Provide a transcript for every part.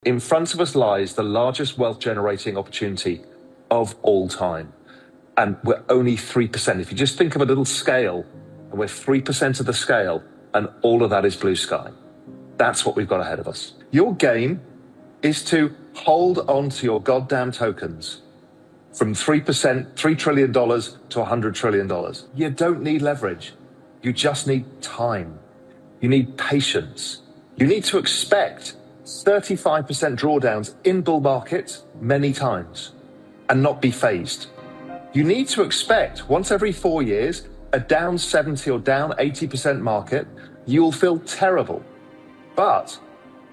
In front of us lies the largest wealth generating opportunity of all time. And we're only 3%. If you just think of a little scale, and we're 3% of the scale, and all of that is blue sky. That's what we've got ahead of us. Your game is to hold on to your goddamn tokens from 3%, $3 trillion to $100 trillion. You don't need leverage. You just need time. You need patience. You need to expect 35% drawdowns in bull markets many times and not be phased. You need to expect once every 4 years, a down 70 or down 80% market, you'll feel terrible. But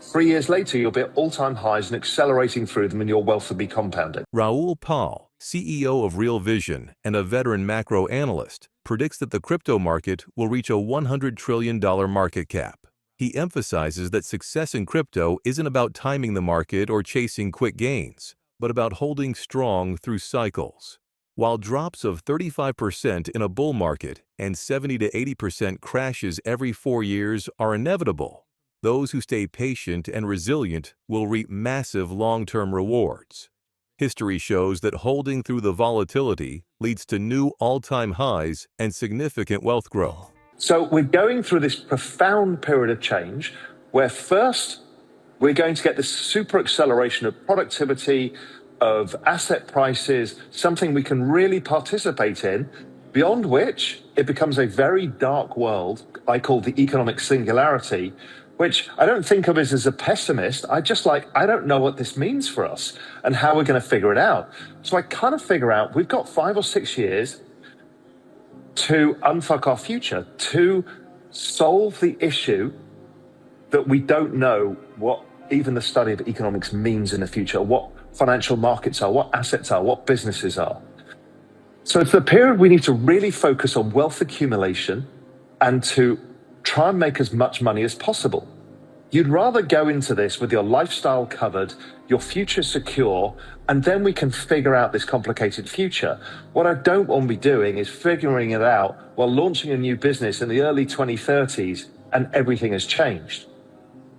3 years later, you'll be at all-time highs and accelerating through them and your wealth will be compounding. Raoul Pal, CEO of Real Vision and a veteran macro analyst, predicts that the crypto market will reach a $100 trillion market cap. He emphasizes that success in crypto isn't about timing the market or chasing quick gains, but about holding strong through cycles. While drops of 35% in a bull market and 70 to 80% crashes every 4 years are inevitable, those who stay patient and resilient will reap massive long-term rewards. History shows that holding through the volatility leads to new all-time highs and significant wealth growth. So we're going through this profound period of change where first we're going to get this super acceleration of productivity, of asset prices, something we can really participate in, beyond which it becomes a very dark world I call the economic singularity, which I don't think of as a pessimist. I don't know what this means for us and how we're going to figure it out. So I kind of figure out we've got 5 or 6 years to unfuck our future, to solve the issue that we don't know what even the study of economics means in the future, what financial markets are, what assets are, what businesses are. So it's the period we need to really focus on wealth accumulation and to try and make as much money as possible. You'd rather go into this with your lifestyle covered, your future secure, and then we can figure out this complicated future. What I don't want to be doing is figuring it out while launching a new business in the early 2030s and everything has changed.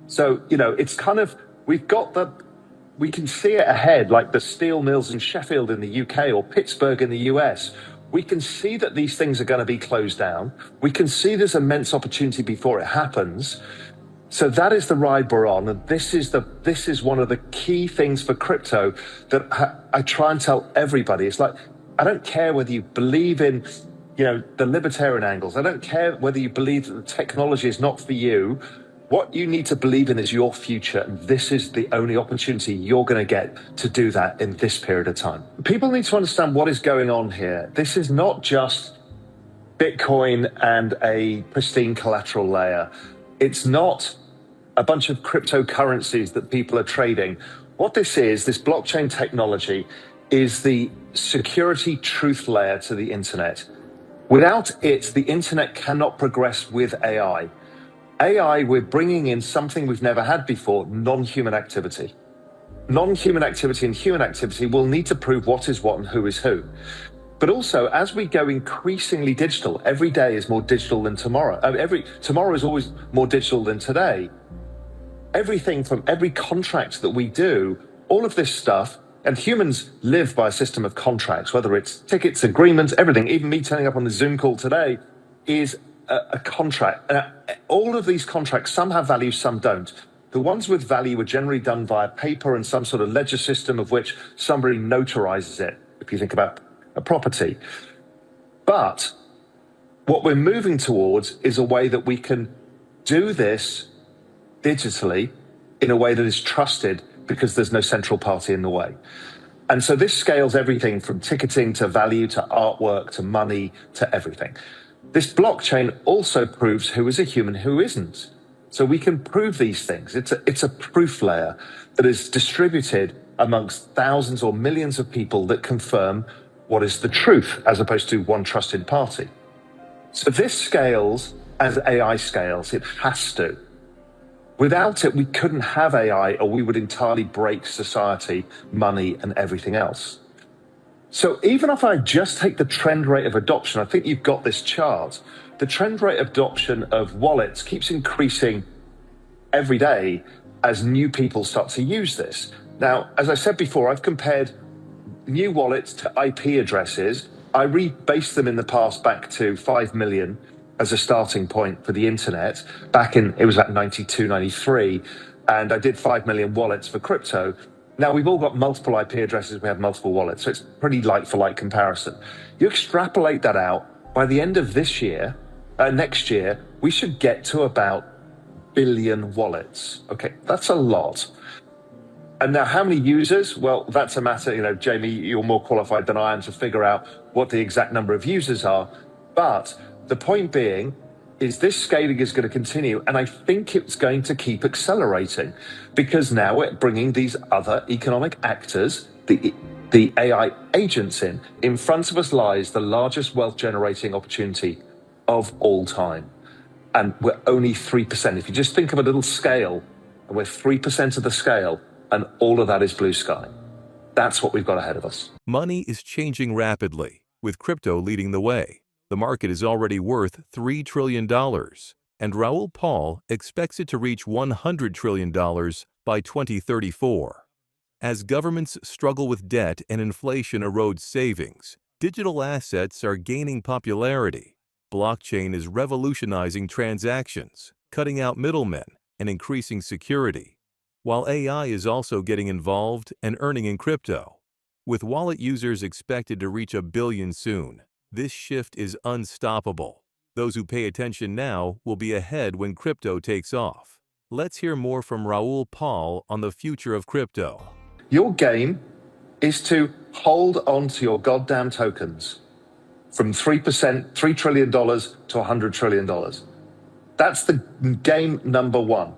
So, it's kind of, we can see it ahead, like the steel mills in Sheffield in the UK or Pittsburgh in the US. We can see that these things are going to be closed down. We can see there's immense opportunity before it happens. So that is the ride we're on. And this is one of the key things for crypto that I try and tell everybody. It's like, I don't care whether you believe in, the libertarian angles. I don't care whether you believe that the technology is not for you. What you need to believe in is your future, and this is the only opportunity you're going to get to do that in this period of time. People need to understand what is going on here. This is not just Bitcoin and a pristine collateral layer. It's not a bunch of cryptocurrencies that people are trading. What this blockchain technology, is the security truth layer to the internet. Without it, the internet cannot progress with AI. AI, we're bringing in something we've never had before, non-human activity. Non-human activity and human activity will need to prove what is what and who is who. But also, as we go increasingly digital, every day is more digital than tomorrow. Tomorrow is always more digital than today. Everything from every contract that we do, all of this stuff, and humans live by a system of contracts, whether it's tickets, agreements, everything, even me turning up on the Zoom call today is a contract. All of these contracts, some have value, some don't. The ones with value are generally done via paper and some sort of ledger system of which somebody notarizes it, if you think about a property. But what we're moving towards is a way that we can do this digitally in a way that is trusted because there's no central party in the way. And so this scales everything from ticketing to value to artwork to money to everything. This blockchain also proves who is a human, who isn't. So we can prove these things. It's a proof layer that is distributed amongst thousands or millions of people that confirm what is the truth as opposed to one trusted party. So this scales as AI scales. It has to. Without it, we couldn't have AI or we would entirely break society, money, and everything else. So even if I just take the trend rate of adoption, I think you've got this chart. The trend rate of adoption of wallets keeps increasing every day, as new people start to use this. Now, as I said before, I've compared new wallets to IP addresses. I rebased them in the past back to 5 million as a starting point for the internet. It was like 92, 93, and I did 5 million wallets for crypto. Now we've all got multiple IP addresses, we have multiple wallets, so it's pretty like for like comparison. You extrapolate that out, by the end of this year, next year, we should get to about billion wallets. Okay, that's a lot. And now how many users? Well, that's a matter, Jamie, you're more qualified than I am to figure out what the exact number of users are. But the point being is this scaling is going to continue. And I think it's going to keep accelerating because now we're bringing these other economic actors, the AI agents in front of us lies the largest wealth generating opportunity of all time. And we're only 3%. If you just think of a little scale, and we're 3% of the scale, and all of that is blue sky. That's what we've got ahead of us. Money is changing rapidly, with crypto leading the way. The market is already worth $3 trillion, and Raoul Pal expects it to reach $100 trillion by 2034. As governments struggle with debt and inflation erodes savings, digital assets are gaining popularity. Blockchain is revolutionizing transactions, cutting out middlemen, and increasing security, while AI is also getting involved and earning in crypto. With wallet users expected to reach 1 billion soon, this shift is unstoppable. Those who pay attention now will be ahead when crypto takes off. Let's hear more from Raoul Pal on the future of crypto. Your game is to hold on to your goddamn tokens. From 3%, $3 trillion to $100 trillion. That's the game number one.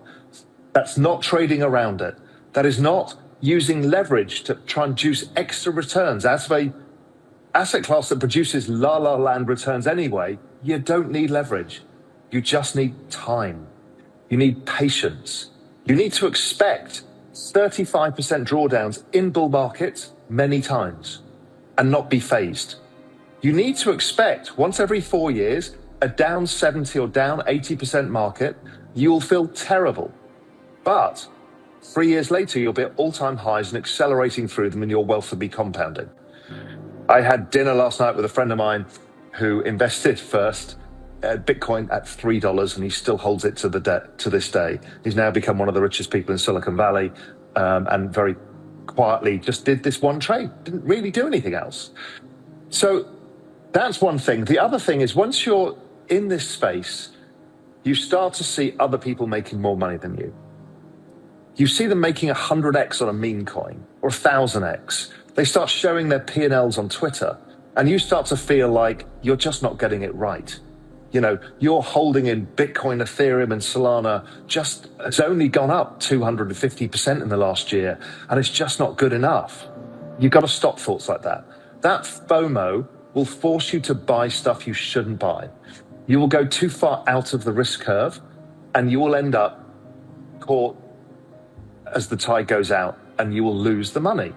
That's not trading around it. That is not using leverage to try and juice extra returns. As of a asset class that produces la-la land returns anyway, you don't need leverage. You just need time. You need patience. You need to expect 35% drawdowns in bull markets many times and not be phased. You need to expect once every 4 years, a down 70 or down 80% market, you'll feel terrible. But 3 years later, you'll be at all-time highs and accelerating through them and your wealth will be compounding. I had dinner last night with a friend of mine who invested first Bitcoin at $3 and he still holds it to this day. He's now become one of the richest people in Silicon Valley and very quietly just did this one trade, didn't really do anything else. So that's one thing. The other thing is once you're in this space, you start to see other people making more money than you. You see them making 100x on a meme coin or 1,000x. They start showing their P&Ls on Twitter and you start to feel like you're just not getting it right. You're holding in Bitcoin, Ethereum, and Solana it's only gone up 250% in the last year, and it's just not good enough. You've got to stop thoughts like that. That FOMO will force you to buy stuff you shouldn't buy. You will go too far out of the risk curve, and you will end up caught as the tide goes out, and you will lose the money.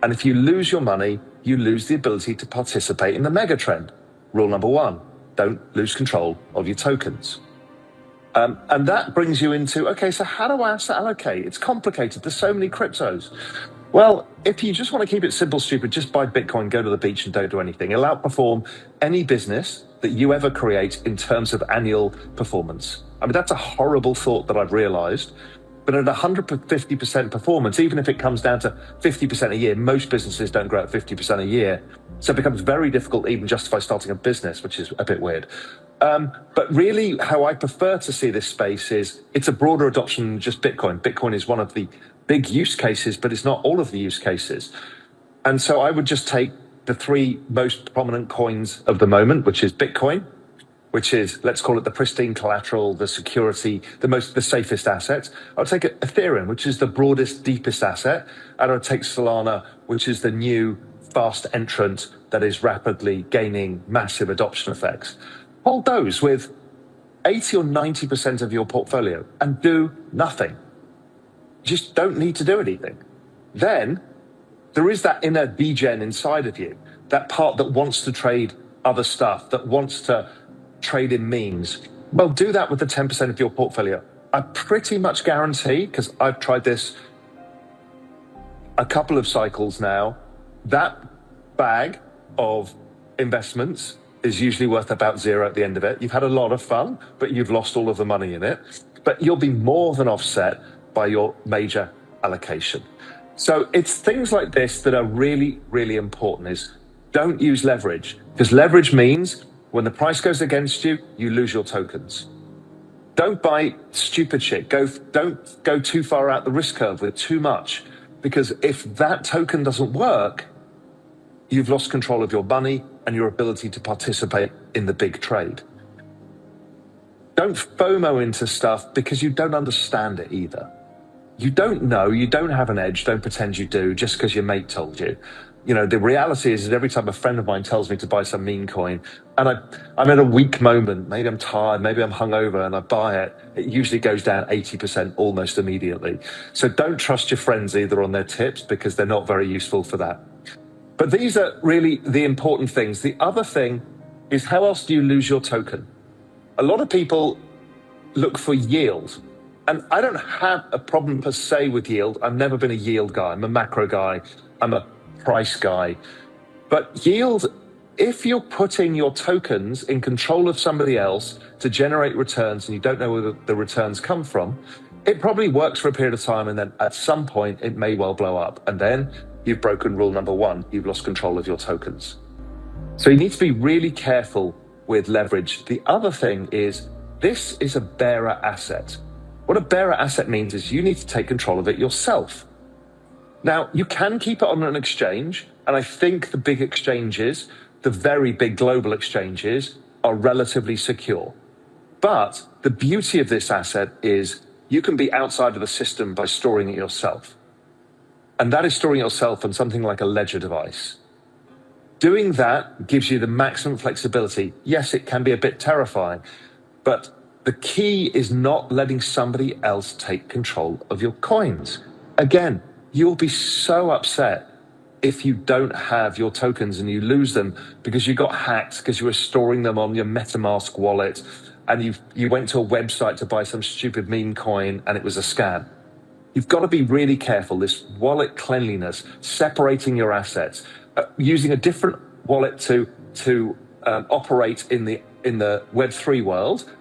And if you lose your money, you lose the ability to participate in the mega trend. Rule number one. Don't lose control of your tokens. And that brings you into, okay, so how do I asset allocate? It's complicated. There's so many cryptos. Well, if you just want to keep it simple, stupid, just buy Bitcoin, go to the beach and don't do anything. It'll outperform any business that you ever create in terms of annual performance. I mean, that's a horrible thought that I've realized. But at 150% performance, even if it comes down to 50% a year, most businesses don't grow at 50% a year. So it becomes very difficult to even justify starting a business, which is a bit weird. But really how I prefer to see this space is it's a broader adoption than just Bitcoin. Bitcoin is one of the big use cases, but it's not all of the use cases. And so I would just take the 3 most prominent coins of the moment, which is Bitcoin, which is, let's call it the pristine collateral, the security, the safest asset. I would take Ethereum, which is the broadest, deepest asset. And I would take Solana, which is the new fast entrant that is rapidly gaining massive adoption effects. Hold those with 80 or 90% of your portfolio and do nothing. You just don't need to do anything. Then there is that inner degen inside of you, that part that wants to trade other stuff, that wants to trade in memes. Well, do that with the 10% of your portfolio. I pretty much guarantee, because I've tried this a couple of cycles now, that bag of investments is usually worth about zero at the end of it. You've had a lot of fun, but you've lost all of the money in it. But you'll be more than offset by your major allocation. So it's things like this that are really, really important, is don't use leverage, because leverage means when the price goes against you, you lose your tokens. Don't buy stupid shit. Don't go too far out the risk curve with too much, because if that token doesn't work, you've lost control of your money and your ability to participate in the big trade. Don't FOMO into stuff because you don't understand it either. You don't know, you don't have an edge, don't pretend you do just because your mate told you. You know, the reality is that every time a friend of mine tells me to buy some meme coin, and I'm at a weak moment, maybe I'm tired, maybe I'm hungover, and I buy it, it usually goes down 80% almost immediately. So don't trust your friends either on their tips, because they're not very useful for that. But these are really the important things. The other thing is, how else do you lose your token? A lot of people look for yield. And I don't have a problem per se with yield. I've never been a yield guy. I'm a macro guy. I'm a price guy. But yield, if you're putting your tokens in control of somebody else to generate returns and you don't know where the returns come from, it probably works for a period of time, and then at some point it may well blow up. And then you've broken rule number one. You've lost control of your tokens. So you need to be really careful with leverage. The other thing is, this is a bearer asset. What a bearer asset means is you need to take control of it yourself. Now, you can keep it on an exchange, and I think the big exchanges, the very big global exchanges, are relatively secure. But the beauty of this asset is you can be outside of the system by storing it yourself. And that is storing yourself on something like a ledger device. Doing that gives you the maximum flexibility. Yes, it can be a bit terrifying, but the key is not letting somebody else take control of your coins. Again, you'll be so upset if you don't have your tokens and you lose them because you got hacked, because you were storing them on your MetaMask wallet and you went to a website to buy some stupid meme coin and it was a scam. You've got to be really careful. This wallet cleanliness, separating your assets, using a different wallet to operate in the Web3 world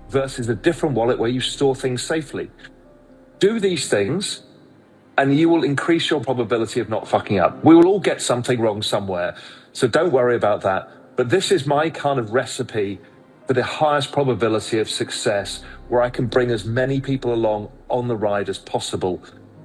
versus a different wallet where you store things safely. Do these things and you will increase your probability of not fucking up. We will all get something wrong somewhere, so don't worry about that. But this is my kind of recipe for the highest probability of success, where I can bring as many people along on the ride as possible.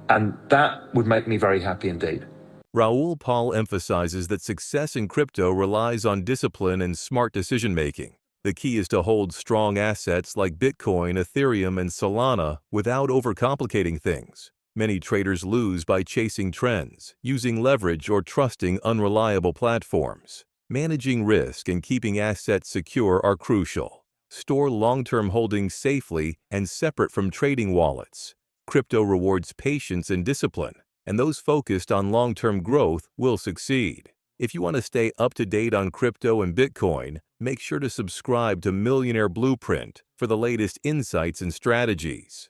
And that would make me very happy indeed. Raoul Pal emphasizes that success in crypto relies on discipline and smart decision-making. The key is to hold strong assets like Bitcoin, Ethereum, and Solana without overcomplicating things. Many traders lose by chasing trends, using leverage, or trusting unreliable platforms. Managing risk and keeping assets secure are crucial. Store long-term holdings safely and separate from trading wallets. Crypto rewards patience and discipline, and those focused on long-term growth will succeed. If you want to stay up to date on crypto and Bitcoin, make sure to subscribe to Millionaire Blueprint for the latest insights and strategies.